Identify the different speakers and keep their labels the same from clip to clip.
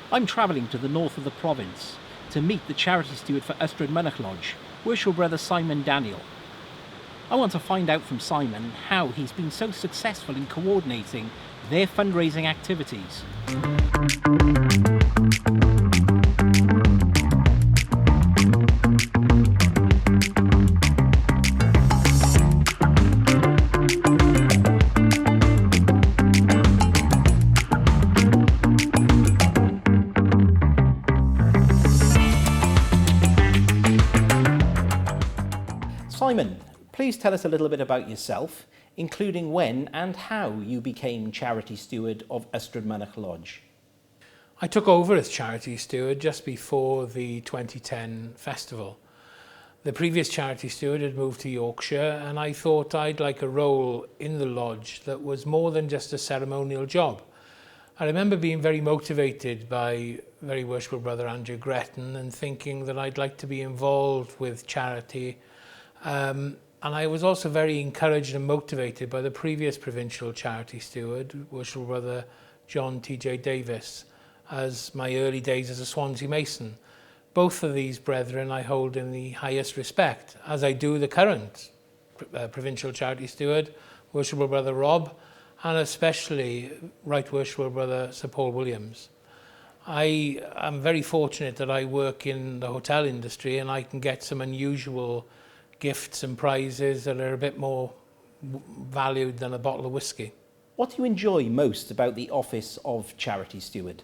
Speaker 1: I'm travelling to the north of the province to meet the charity steward for Ystrad Mynach Lodge, worshipful brother Simon Daniel. I want to find out from Simon how he's been so successful in coordinating their fundraising activities. Simon, please tell us a little bit about yourself, including when and how you became charity steward of Ystrad Mynach Lodge.
Speaker 2: I took over as charity steward just before the 2010 festival. The previous charity steward had moved to Yorkshire, and I thought I'd like a role in the lodge that was more than just a ceremonial job. I remember being very motivated by very worshipful brother Andrew Gretton and thinking that I'd like to be involved with charity. And I was also very encouraged and motivated by the previous provincial charity steward, worshipful brother John T.J. Davis, as my early days as a Swansea Mason. Both of these brethren I hold in the highest respect, as I do the current provincial charity steward, worshipful brother Rob, and especially Right Worshipful brother Sir Paul Williams. I am very fortunate that I work in the hotel industry and I can get some unusual gifts and prizes that are a bit more valued than a bottle of whiskey.
Speaker 1: What do you enjoy most about the office of charity steward?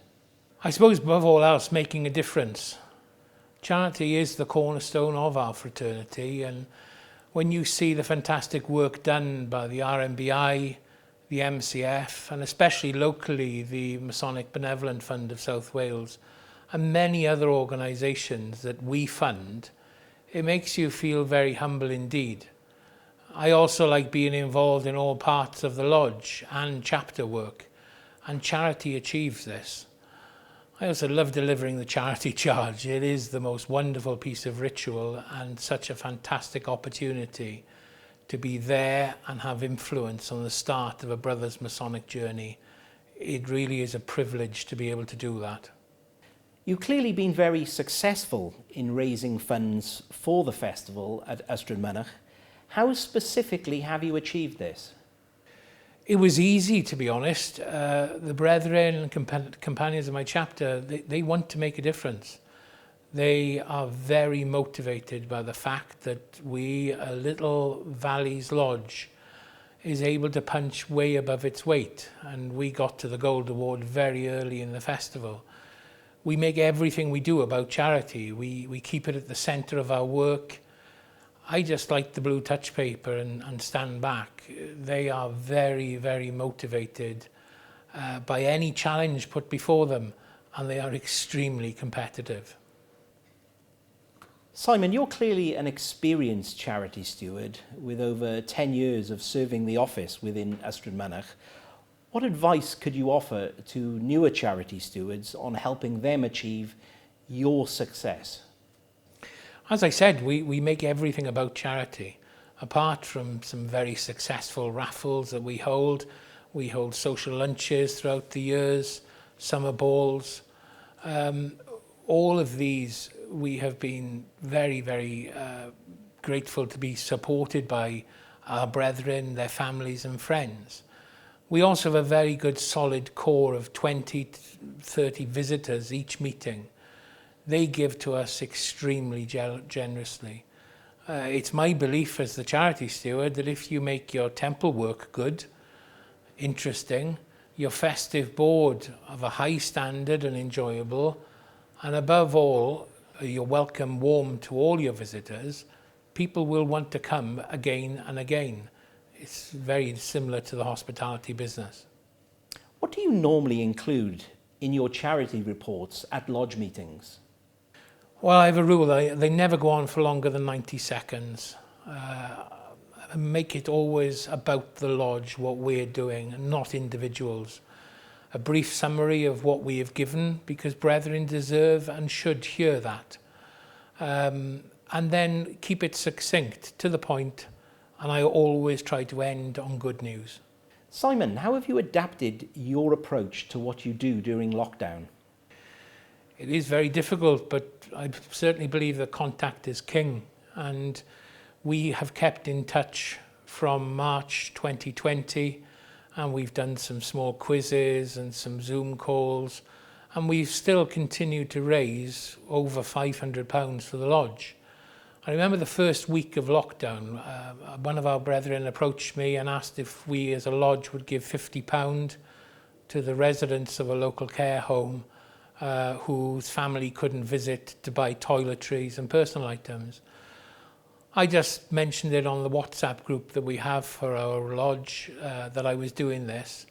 Speaker 2: I suppose above all else, making a difference. Charity is the cornerstone of our fraternity, and when you see the fantastic work done by the RMBI, the MCF, and especially locally the Masonic Benevolent Fund of South Wales, and many other organisations that we fund, it makes you feel very humble indeed. I also like being involved in all parts of the lodge and chapter work, and charity achieves this. I also love delivering the charity charge. It is the most wonderful piece of ritual and such a fantastic opportunity to be there and have influence on the start of a brother's Masonic journey. It really is a privilege to be able to do that.
Speaker 1: You've clearly been very successful in raising funds for the festival at Ystrad Mynach. How specifically have you achieved this?
Speaker 2: It was easy, to be honest. The brethren and companions of my chapter, they want to make a difference. They are very motivated by the fact that we, a little Valleys Lodge, is able to punch way above its weight. And we got to the Gold Award very early in the festival. We make everything we do about charity. We keep it at the centre of our work. I just like the blue touch paper and stand back. They are very, very motivated by any challenge put before them, and they are extremely competitive.
Speaker 1: Simon, you're clearly an experienced charity steward with over 10 years of serving the office within Ystrad Mynach. What advice could you offer to newer charity stewards on helping them achieve your success?
Speaker 2: As I said, we make everything about charity. Apart from some very successful raffles that we hold social lunches throughout the years, summer balls. All of these we have been very, very grateful to be supported by our brethren, their families and friends. We also have a very good solid core of 20 to 30 visitors each meeting. They give to us extremely generously. It's my belief as the charity steward that if you make your temple work good, interesting, your festive board of a high standard and enjoyable, and above all, your welcome warm to all your visitors, people will want to come again and again. It's very similar to the hospitality business.
Speaker 1: What do you normally include in your charity reports at lodge meetings?
Speaker 2: Well, I have a rule. They never go on for longer than 90 seconds. Make it always about the lodge, what we're doing, and not individuals. A brief summary of what we have given, because brethren deserve and should hear that. And then keep it succinct, to the point, and I always try to end on good news.
Speaker 1: Simon, how have you adapted your approach to what you do during lockdown?
Speaker 2: It is very difficult, but I certainly believe that contact is king. And we have kept in touch from March 2020, and we've done some small quizzes and some Zoom calls, and we've still continued to raise over £500 for the lodge. I remember the first week of lockdown, one of our brethren approached me and asked if we as a lodge would give £50 to the residents of a local care home whose family couldn't visit to buy toiletries and personal items. I just mentioned it on the WhatsApp group that we have for our lodge that I was doing this,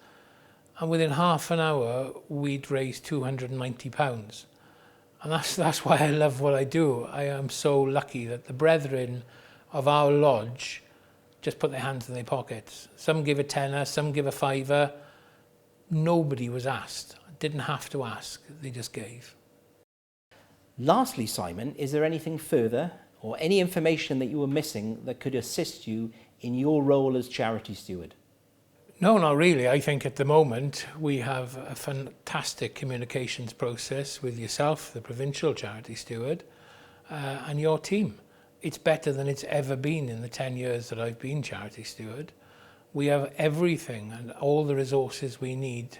Speaker 2: and within half an hour we'd raised £290. And that's why I love what I do. I am so lucky that the brethren of our lodge just put their hands in their pockets. Some give a tenner, some give a fiver. Nobody was asked, didn't have to ask, they just gave.
Speaker 1: Lastly, Simon, is there anything further or any information that you were missing that could assist you in your role as charity steward?
Speaker 2: No, not really. I think at the moment we have a fantastic communications process with yourself, the Provincial Charity Steward, and your team. It's better than it's ever been in the 10 years that I've been Charity Steward. We have everything and all the resources we need,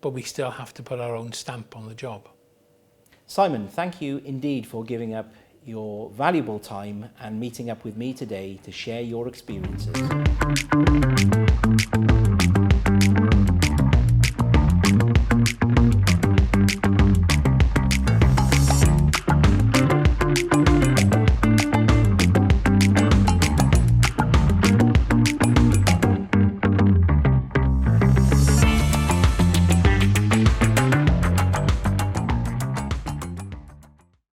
Speaker 2: but we still have to put our own stamp on the job.
Speaker 1: Simon, thank you indeed for giving up your valuable time and meeting up with me today to share your experiences.